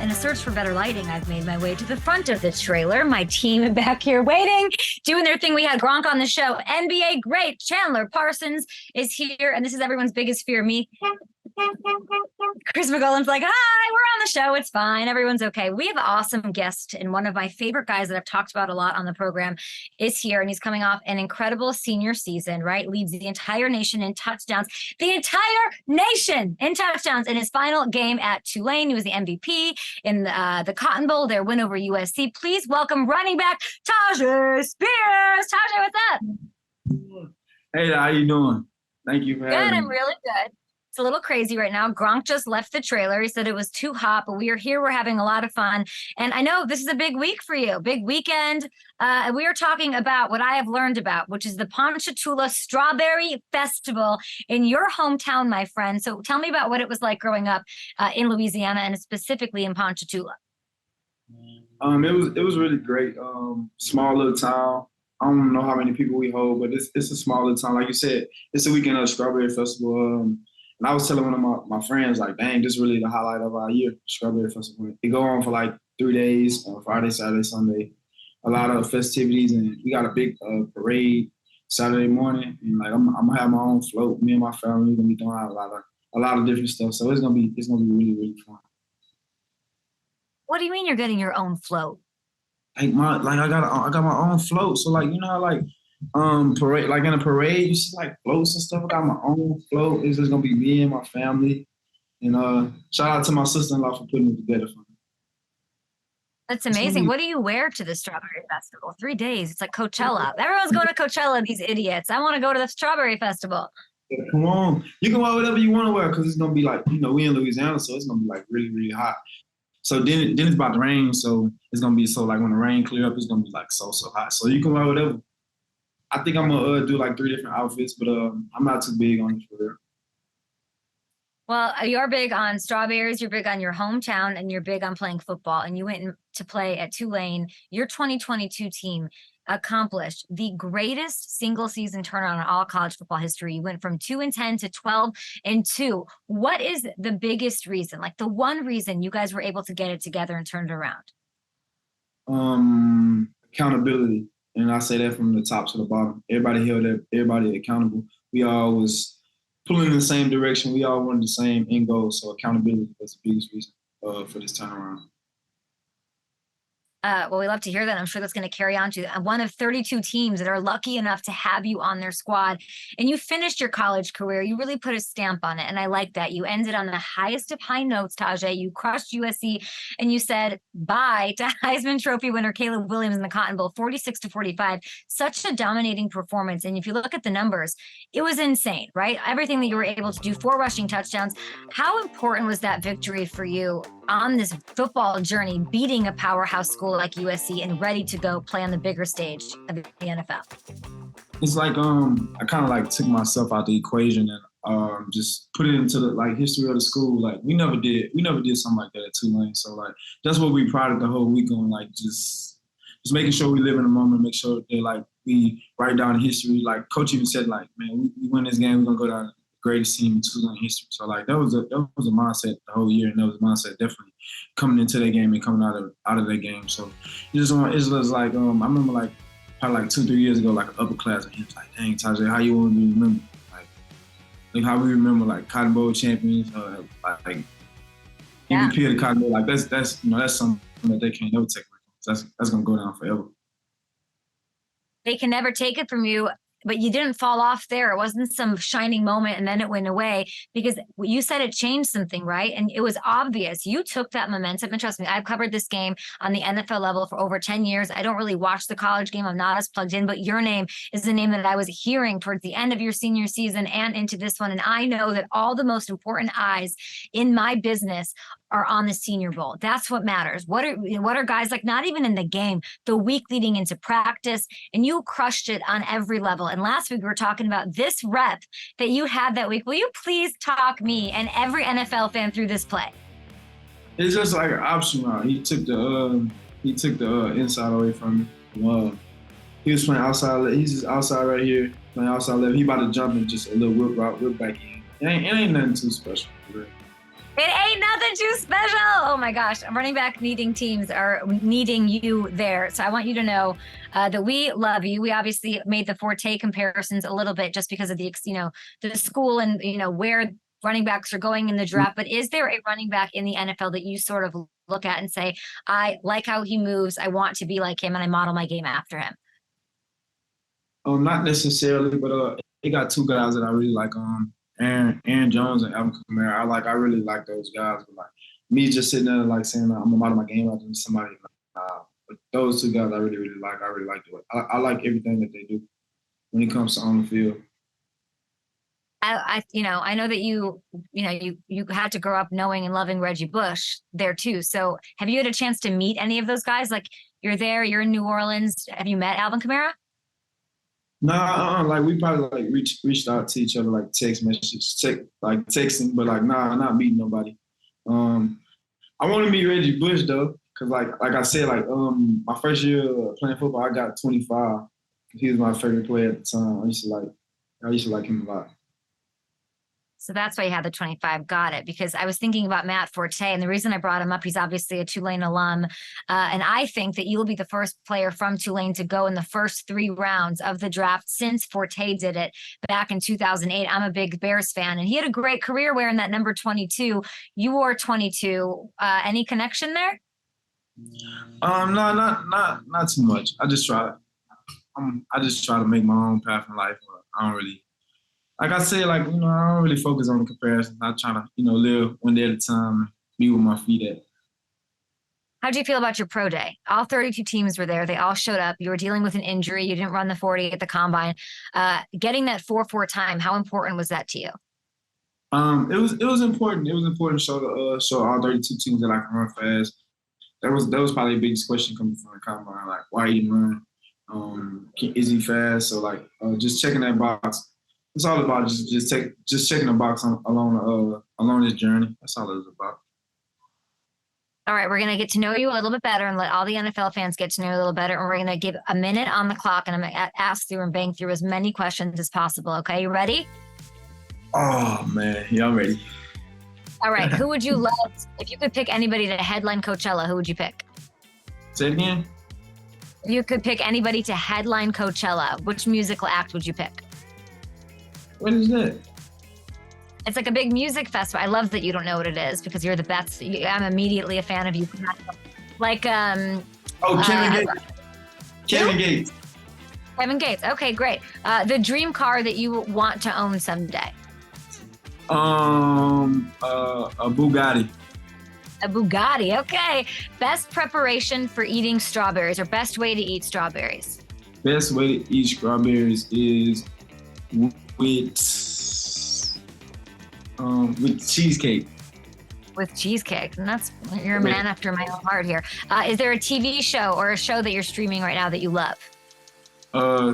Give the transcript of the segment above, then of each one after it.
in a search for better lighting, I've made my way to the front of the trailer. My team back here waiting, doing their thing. We had Gronk on the show. NBA great Chandler Parsons is here, and this is everyone's biggest fear, me. Chris McGolan's like, hi, we're on the show. It's fine. Everyone's okay. We have an awesome guest, and one of my favorite guys that I've talked about a lot on the program is here, and he's coming off an incredible senior season, right? Leads the entire nation in touchdowns. The entire nation in touchdowns in his final game at Tulane. He was the MVP in the Cotton Bowl, their win over USC. Please welcome running back Tyjae Spears. Tyjae, what's up? Hey, how you doing? Thank you for having me. Good, I'm really good. It's a little crazy right now. Gronk just left the trailer. He said it was too hot, but we are here. We're having a lot of fun. And I know this is a big week for you, big weekend. We are talking about what I have learned about, which is the Ponchatoula Strawberry Festival in your hometown, my friend. So tell me about what it was like growing up in Louisiana and specifically in Ponchatoula. It was really great. Small little town. I don't know how many people we hold, but it's a small little town. Like you said, it's the weekend of the Strawberry Festival. And I was telling one of my friends, like, dang, this is really the highlight of our year, Strawberry Festival. It go on for like 3 days, Friday, Saturday, Sunday. A lot of festivities, and we got a big parade Saturday morning. And like I'm gonna have my own float. Me and my family gonna be doing a lot of different stuff. So it's gonna be really, really fun. What do you mean you're getting your own float? I got my own float. So like, you know how like parade, like in a parade you see like floats and stuff. I got my own float. It's just gonna be me and my family. And shout out to my sister-in-law for putting it together for me. That's amazing. What do you wear to the Strawberry Festival? 3 days. It's like Coachella. Everyone's going to Coachella, these idiots. I want to go to the Strawberry Festival. Yeah, come on. You can wear whatever you want to wear because it's going to be like, you know, we in Louisiana, so it's going to be like really, really hot. So then it's about to rain, so it's going to be so like when the rain clear up, it's going to be like so hot. So you can wear whatever. I think I'm going to do like 3 different outfits, but I'm not too big on it for real. Well, you're big on strawberries, you're big on your hometown, and you're big on playing football. And you went to play at Tulane. Your 2022 team accomplished the greatest single season turnaround in all college football history. You went from 2-10 to 12-2. What is the biggest reason, like the one reason you guys were able to get it together and turn it around? Accountability. And I say that from the top to the bottom. Everybody held everybody accountable. We all was pulling in the same direction. We all wanted the same end goal. So accountability was the biggest reason for this turnaround. Well, we love to hear that. I'm sure that's going to carry on to one of 32 teams that are lucky enough to have you on their squad. And you finished your college career. You really put a stamp on it. And I like that. You ended on the highest of high notes, Tyjae. You crushed USC and you said bye to Heisman Trophy winner Caleb Williams in the Cotton Bowl, 46-45. Such a dominating performance. And if you look at the numbers, it was insane, right? Everything that you were able to do, 4 rushing touchdowns. How important was that victory for you on this football journey, beating a powerhouse school like USC and ready to go play on the bigger stage of the NFL? It's like I kind of like took myself out the equation and just put it into the like history of the school. Like we never did something like that at Tulane. So like that's what we prided the whole week on, like just making sure we live in the moment, make sure that like we write down history. Like coach even said, like, man, we win this game, we're gonna go down the greatest team in Tulane history. So like that was a mindset the whole year, and that was a mindset definitely coming into that game and coming out of that game. So it was like I remember like probably like 2-3 years ago, like upper class, and he was like, dang, Tyjae, how you want to be remembered? Like how we remember like Cotton Bowl champions, like MVP of the Cotton Bowl. Like that's you know that's something that they can't never take away from us. That's gonna go down forever. They can never take it from you. But you didn't fall off there. It wasn't some shining moment and then it went away, because you said it changed something, right? And it was obvious. You took that momentum. And trust me, I've covered this game on the NFL level for over 10 years. I don't really watch the college game. I'm not as plugged in, but your name is the name that I was hearing towards the end of your senior season and into this one. And I know that all the most important eyes in my business are on the Senior Bowl. That's what matters. What are guys like, not even in the game, the week leading into practice, and you crushed it on every level. And last week we were talking about this rep that you had that week. Will you please talk me and every NFL fan through this play? It's just like an option route. He took the inside away from me. He was playing outside. He's just outside right here, playing outside left. He about to jump and just a little whip back in. It ain't nothing too special. It ain't nothing too special. Oh my gosh. Running back needing teams are needing you there. So I want you to know that we love you. We obviously made the Forte comparisons a little bit just because of the, the school and, where running backs are going in the draft. But is there a running back in the NFL that you sort of look at and say, I like how he moves. I want to be like him and I model my game after him? Not necessarily, but they got two guys that I really like. Aaron Jones and Alvin Kamara. I really like those guys. But like me just sitting there like saying I'm gonna model my game after somebody. But those two guys I really like. I really like I like everything that they do when it comes to on the field. I know that you had to grow up knowing and loving Reggie Bush there too. So have you had a chance to meet any of those guys? Like you're there, you're in New Orleans. Have you met Alvin Kamara? Nah, like we probably like reached out to each other like text messages, like texting, but like not meeting nobody. I want to meet Reggie Bush though, cause like I said, like my first year playing football, I got 25. He was my favorite player at the time. I used to like him a lot. So that's why you had the 25. Got it. Because I was thinking about Matt Forte, and the reason I brought him up, he's obviously a Tulane alum. And I think that you'll be the first player from Tulane to go in the first 3 rounds of the draft since Forte did it back in 2008. I'm a big Bears fan, and he had a great career wearing that number 22. You wore 22. Any connection there? No, not too much. I just try to make my own path in life. I don't really. Like I said, like, I don't really focus on the comparison. I'm trying to, live one day at a time, be where my feet at. How do you feel about your pro day? All 32 teams were there. They all showed up. You were dealing with an injury. You didn't run the 40 at the combine. Getting that 4.4 time, how important was that to you? It was important. It was important to show all 32 teams that I can run fast. That was probably the biggest question coming from the combine. Like, why he didn't run? Is he fast? So like, just checking that box. It's all about just checking the box along this journey. That's all it's about. All right, we're going to get to know you a little bit better and let all the NFL fans get to know you a little better. And we're going to give a minute on the clock, and I'm going to ask through and bang through as many questions as possible. Okay, you ready? Oh, man. Yeah, I'm ready. All right, who would you love? If you could pick anybody to headline Coachella, who would you pick? Say it again? If you could pick anybody to headline Coachella, which musical act would you pick? What is that? It's like a big music festival. I love that you don't know what it is because you're the best. I'm immediately a fan of you. Like, Kevin Gates. Kevin Gates. Kevin Gates. Okay, great. The dream car that you want to own someday. A Bugatti. A Bugatti. Okay. Best preparation for eating strawberries or best way to eat strawberries. Best way to eat strawberries is with cheesecake. With cheesecake, and you're a man after my own heart here. Is there a TV show or a show that you're streaming right now that you love?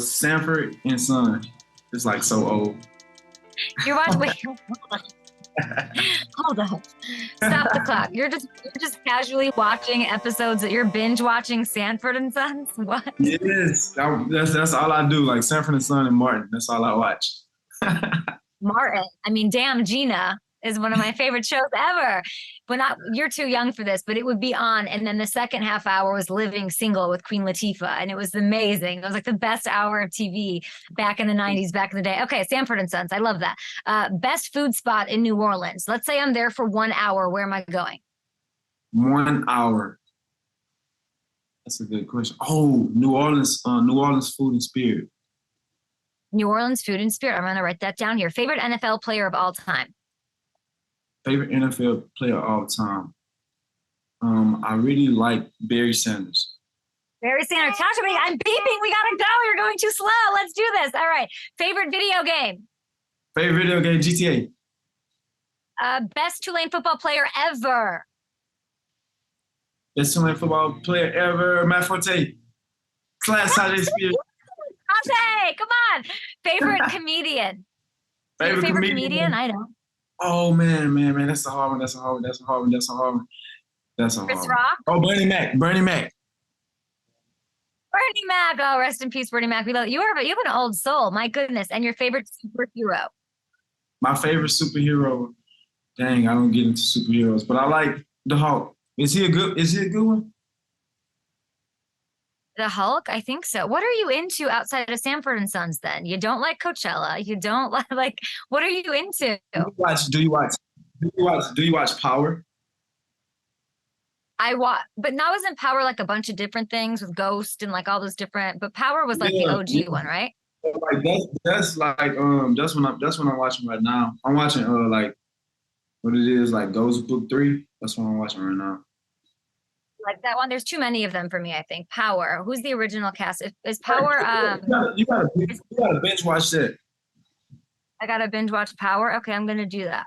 Sanford and Son. It's like so old. You're watching. Wait, hold up. Stop the clock. You're just casually watching episodes that you're binge watching Sanford and Sons. What? Yes, that's all I do. Like Sanford and Son and Martin. That's all I watch. Martin. I mean, damn, Gina is one of my favorite shows ever. But you're too young for this, but it would be on. And then the second half hour was Living Single with Queen Latifah. And it was amazing. It was like the best hour of TV back in the 90s, back in the day. Okay, Sanford and Sons. I love that. Best food spot in New Orleans. Let's say I'm there for 1 hour. Where am I going? 1 hour. That's a good question. Oh, New Orleans Food and Spirit. New Orleans Food and Spirit. I'm going to write that down here. Favorite NFL player of all time? Favorite NFL player of all time? I really like Barry Sanders. Barry Sanders. Tasha, I'm beeping. We got to go. You're going too slow. Let's do this. All right. Favorite video game? Favorite video game, GTA. Best Tulane football player ever? Best Tulane football player ever, Matt Forte. / Tyjae Spears. Hey, come on. Favorite comedian? Favorite comedian? I know. Oh, man. That's a hard one. Chris Rock? Oh, Bernie Mac. Bernie Mac. Oh, rest in peace, Bernie Mac. We love you. You have an old soul. My goodness. And your favorite superhero? My favorite superhero. Dang, I don't get into superheroes, but I like the Hulk. Is he a good one? The Hulk? I think so. What are you into outside of Sanford and Sons then? You don't like Coachella. You don't like what are you into? Do you watch Power? I watch, but now isn't Power like a bunch of different things with Ghost and like all those different, but Power was like the Yeah, OG yeah. one, right? Like that's like that's what I'm watching right now. I'm watching like what it is like Ghost Book 3. That's what I'm watching right now. Like that one. There's too many of them for me, I think. Power. Who's the original cast? Is Right. Power You gotta binge watch that. I gotta binge watch Power. Okay, I'm gonna do that.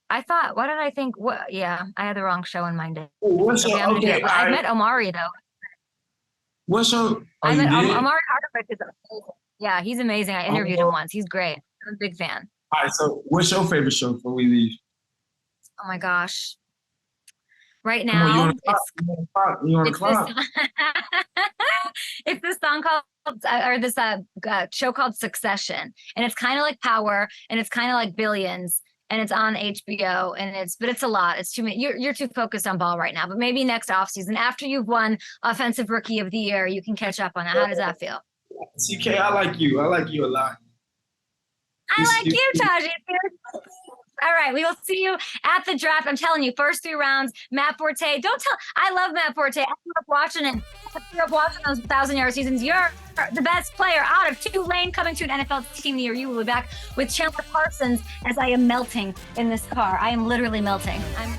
I thought, what did I think? What yeah, I had the wrong show in mind. I What's think. Okay, your I'm gonna do okay? that. I met Omari though. What's your? Oh, I you met did? Omari Hardwick is amazing. Yeah, he's amazing. I interviewed him once. He's great. I'm a big fan. All right. So, what's your favorite show before we leave? Oh my gosh. Right Come on, you now, on the clock? You on the it's this clock? it's this song called or this show called Succession, and it's kind of like Power, and it's kind of like Billions, and it's on HBO, and it's a lot. It's too many. You're too focused on ball right now, but maybe next offseason after you've won Offensive Rookie of the Year, you can catch up on that. How does that feel? CK, I like you. I like you a lot. I like you, Tyjae Spears. All right, we will see you at the draft. I'm telling you, first 3 rounds, Matt Forte. Don't tell. I love Matt Forte. I grew up watching him. I grew up watching those 1,000-yard seasons. You're the best player out of Tulane coming to an NFL team near you. We'll be back with Chandler Parsons as I am melting in this car. I am literally melting. I'm